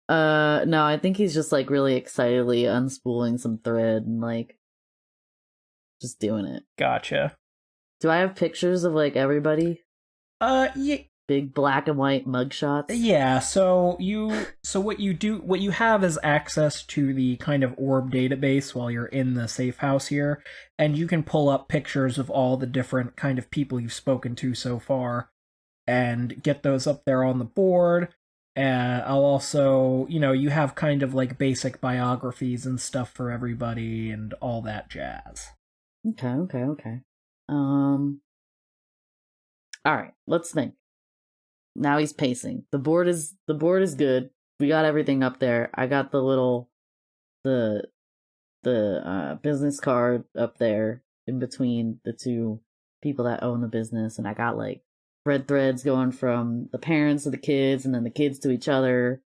No, I think he's just really excitedly unspooling some thread and just doing it. Gotcha. Do I have pictures of everybody? Yeah. Big black and white mugshots? Yeah, so what you have is access to the kind of orb database while you're in the safe house here, and you can pull up pictures of all the different kind of people you've spoken to so far and get those up there on the board. I'll also, you have kind of basic biographies and stuff for everybody and all that jazz. Okay. Alright, let's think. Now he's pacing. The board is good. We got everything up there. I got the business card up there in between the two people that own the business, and I got red threads going from the parents to the kids and then the kids to each other.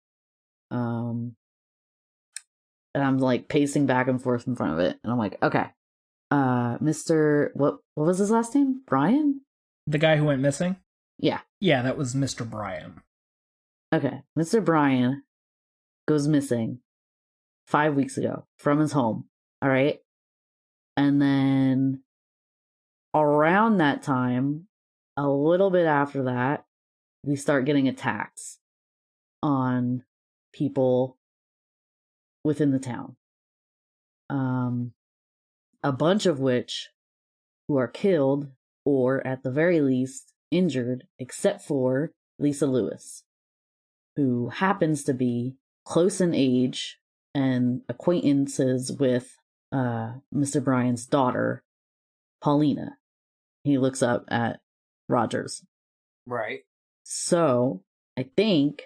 And I'm pacing back and forth in front of it, and I'm okay. Mr. What was his last name? Brian? The guy who went missing? Yeah. Yeah, that was Mr. Brian. Okay. Mr. Brian goes missing 5 weeks ago from his home. All right. And then around that time, a little bit after that, we start getting attacks on people within the town. A bunch of which who are killed or at the very least injured, except for Lisa Lewis, who happens to be close in age and acquaintances with Mr. Bryan's daughter, Paulina. He looks up at Rogers. Right. So I think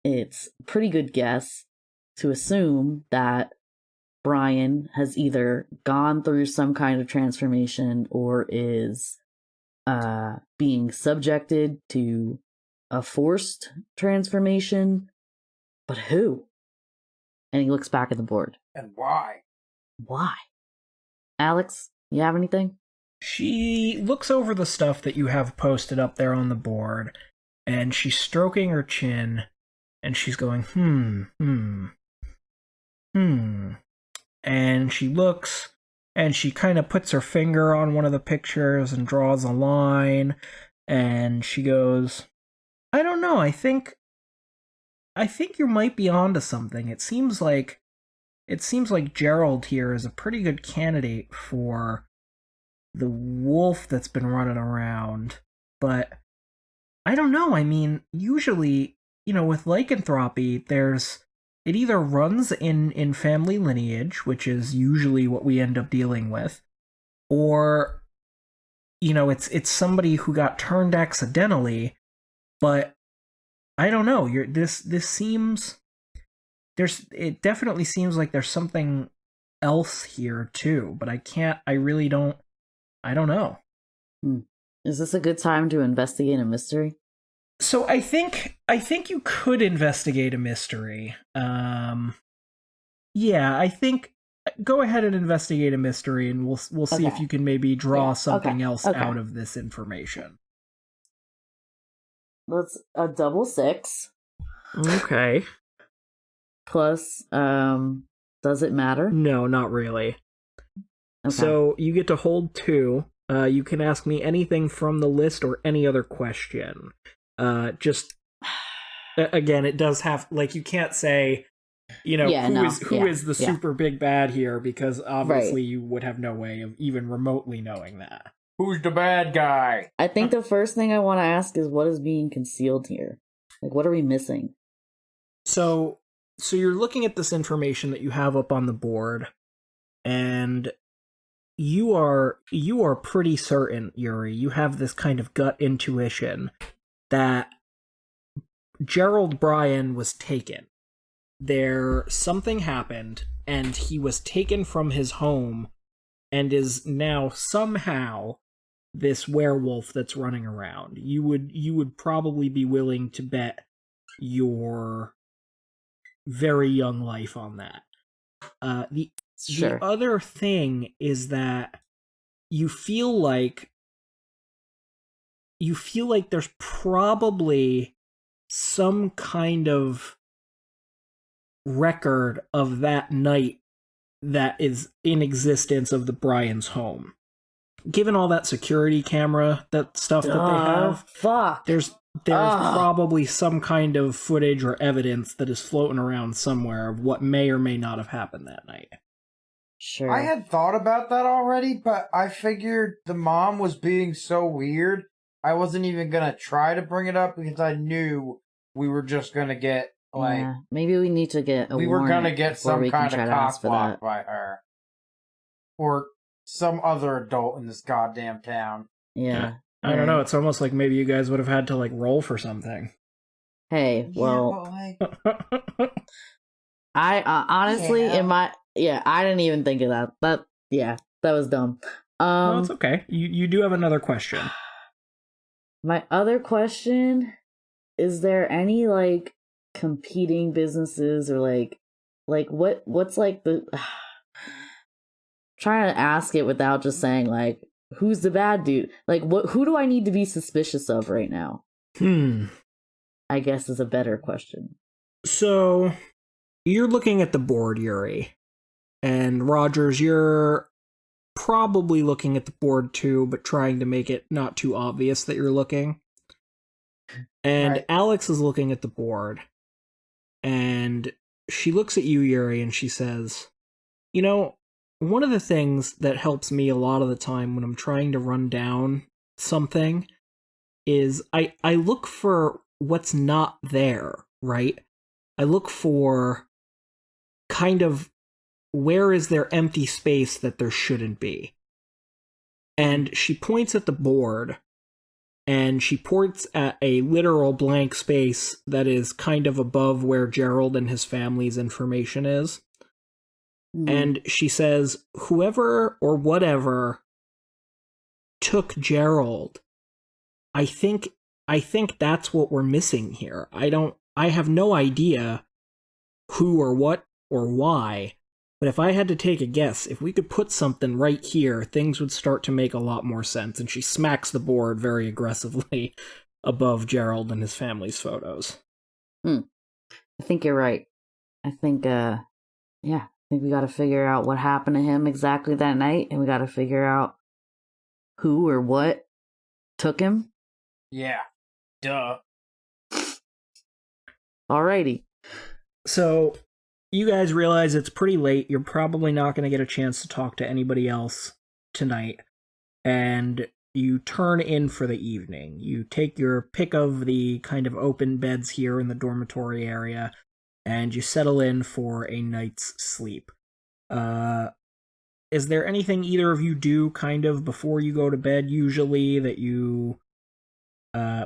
it's a pretty good guess to assume that Bryan has either gone through some kind of transformation or is being subjected to a forced transformation. But who? And he looks back at the board. And why? Why? Alex, you have anything? She looks over the stuff that you have posted up there on the board, and she's stroking her chin, and she's going, And she looks, and she kind of puts her finger on one of the pictures and draws a line, and she goes, I don't know, I think you might be onto something. It seems like Gerald here is a pretty good candidate for the wolf that's been running around. But I don't know. I mean, usually, with lycanthropy, it either runs in family lineage, which is usually what we end up dealing with, or it's somebody who got turned accidentally. But I don't know. It definitely seems like there's something else here too, but I don't know. Is this a good time to investigate a mystery? So I think you could investigate a mystery. Yeah, I think go ahead and investigate a mystery, and we'll see if you can maybe draw something else out of this information. That's a double 6. Okay. Plus, does it matter? No, not really. Okay. So you get to hold 2. You can ask me anything from the list or any other question. Just again, it does have you can't say, who is the super big bad here, because obviously you would have no way of even remotely knowing that. Who's the bad guy? I think the first thing I want to ask is what is being concealed here? What are we missing? So you're looking at this information that you have up on the board, and you are pretty certain, Yuri, you have this kind of gut intuition that Gerald Bryan was taken. Something happened, and he was taken from his home and is now somehow this werewolf that's running around. You would probably be willing to bet your very young life on that. The other thing is that you feel like there's probably some kind of record of that night that is in existence of the Bryan's home. Given all that security camera, that stuff that they have, there's probably some kind of footage or evidence that is floating around somewhere of what may or may not have happened that night. Sure. I had thought about that already, but I figured the mom was being so weird, I wasn't even gonna try to bring it up because I knew we were just gonna get maybe we need to get we were gonna get some kind of cockblock by her or some other adult in this goddamn town. Yeah. I don't know. It's almost like maybe you guys would have had to roll for something. Hey, well, I honestly I didn't even think of that. That was dumb. No, it's okay. You do have another question. My other question, is there any competing businesses or what's the trying to ask it without just saying who's the bad dude? Who do I need to be suspicious of right now? I guess is a better question. So you're looking at the board, Yuri, and Rogers, you're probably looking at the board too, but trying to make it not too obvious that you're looking. And Right. Alex is looking at the board, and she looks at you, Yuri, and she says, "You know, one of the things that helps me a lot of the time when I'm trying to run down something is I look for what's not there, right? I look for kind of where is there empty space that there shouldn't be." And she points at the board, and she points at a literal blank space that is kind of above where Gerald and his family's information is. And she says, whoever or whatever took Gerald, I think that's what we're missing here. I have no idea who or what or why, but if I had to take a guess, if we could put something right here, things would start to make a lot more sense. And she smacks the board very aggressively above Gerald and his family's photos. I think you're right. I think we got to figure out what happened to him exactly that night, and we got to figure out who or what took him. Yeah. Duh. Alrighty. So, you guys realize it's pretty late. You're probably not going to get a chance to talk to anybody else tonight. And you turn in for the evening. You take your pick of the kind of open beds here in the dormitory area, and you settle in for a night's sleep. Is there anything either of you do kind of before you go to bed usually that you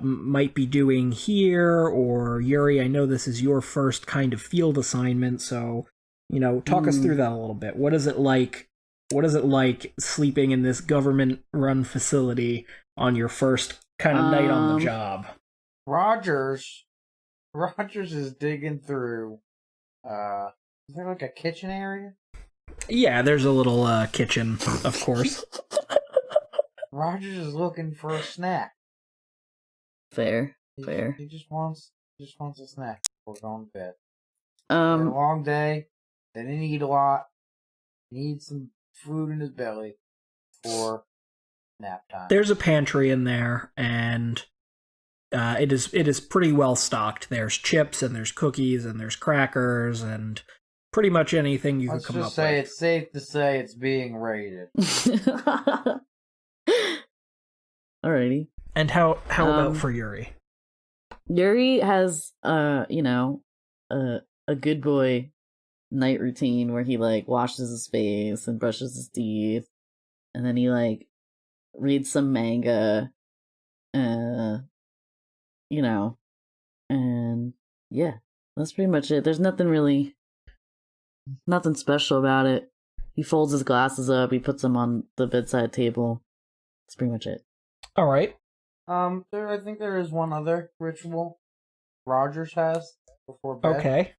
might be doing here? Or Yuri, I know this is your first kind of field assignment, so talk us through that a little bit. What is it like sleeping in this government run facility on your first kind of night on the job? Rogers is digging through is there like a kitchen area? Yeah, there's a little kitchen, of course. Rogers is looking for a snack. Fair. He just wants a snack before going to bed. Had a Um, long day. They didn't eat a lot. He needs some food in his belly for nap time. There's a pantry in there, and it is pretty well stocked. There's chips, and there's cookies, and there's crackers, and pretty much anything you Let's could come just up say with. it's safe to say it's being raided. Alrighty. And how about for Yuri? Yuri has a good boy night routine where he like washes his face and brushes his teeth, and then he like reads some manga, and yeah, that's pretty much it. There's nothing special about it. He folds his glasses up, he puts them on the bedside table. That's pretty much it. All right. I think there is one other ritual Rogers has before bed. Okay.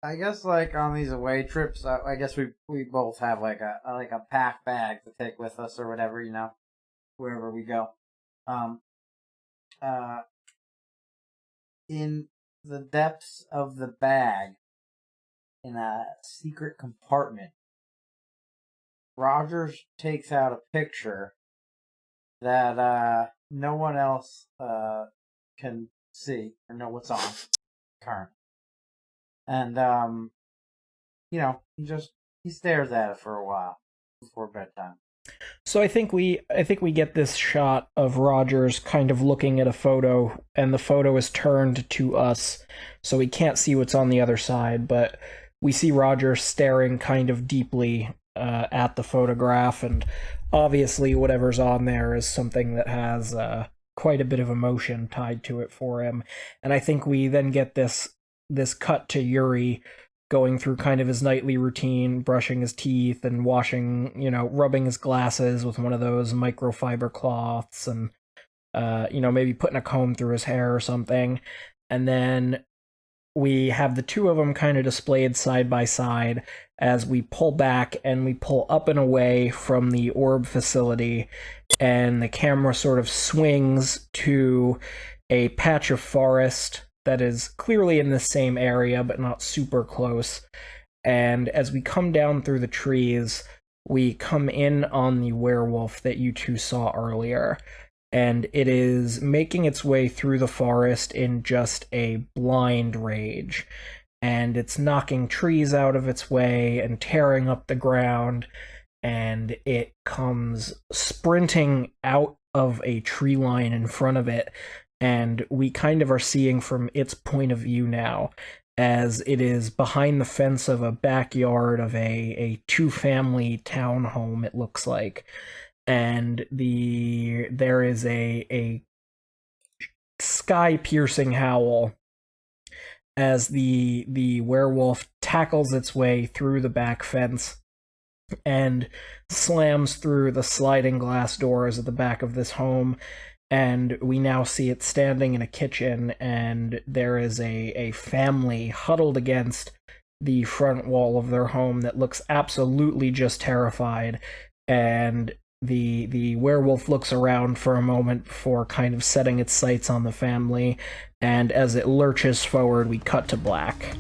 I guess like on these away trips, I guess we both have like a pack bag to take with us or whatever, wherever we go. In the depths of the bag, in a secret compartment, Rogers takes out a picture that no one else can see or know what's on current. And he stares at it for a while before bedtime. So I think we get this shot of Rogers kind of looking at a photo, and the photo is turned to us, so we can't see what's on the other side, but we see Rogers staring kind of deeply at the photograph, and obviously whatever's on there is something that has quite a bit of emotion tied to it for him. And I think we then get this cut to Yuri going through kind of his nightly routine, brushing his teeth and washing, rubbing his glasses with one of those microfiber cloths, and maybe putting a comb through his hair or something. And then we have the two of them kind of displayed side by side as we pull back and we pull up and away from the orb facility, and the camera sort of swings to a patch of forest that is clearly in the same area but not super close. And as we come down through the trees, we come in on the werewolf that you two saw earlier, and it is making its way through the forest in just a blind rage. And it's knocking trees out of its way and tearing up the ground, and it comes sprinting out of a tree line in front of it, and we kind of are seeing from its point of view now, as it is behind the fence of a backyard of a two-family townhome, it looks like. And there is a sky-piercing howl as the werewolf tackles its way through the back fence and slams through the sliding glass doors at the back of this home. And we now see it standing in a kitchen, and there is a family huddled against the front wall of their home that looks absolutely just terrified. And the werewolf looks around for a moment before kind of setting its sights on the family, and as it lurches forward, we cut to black.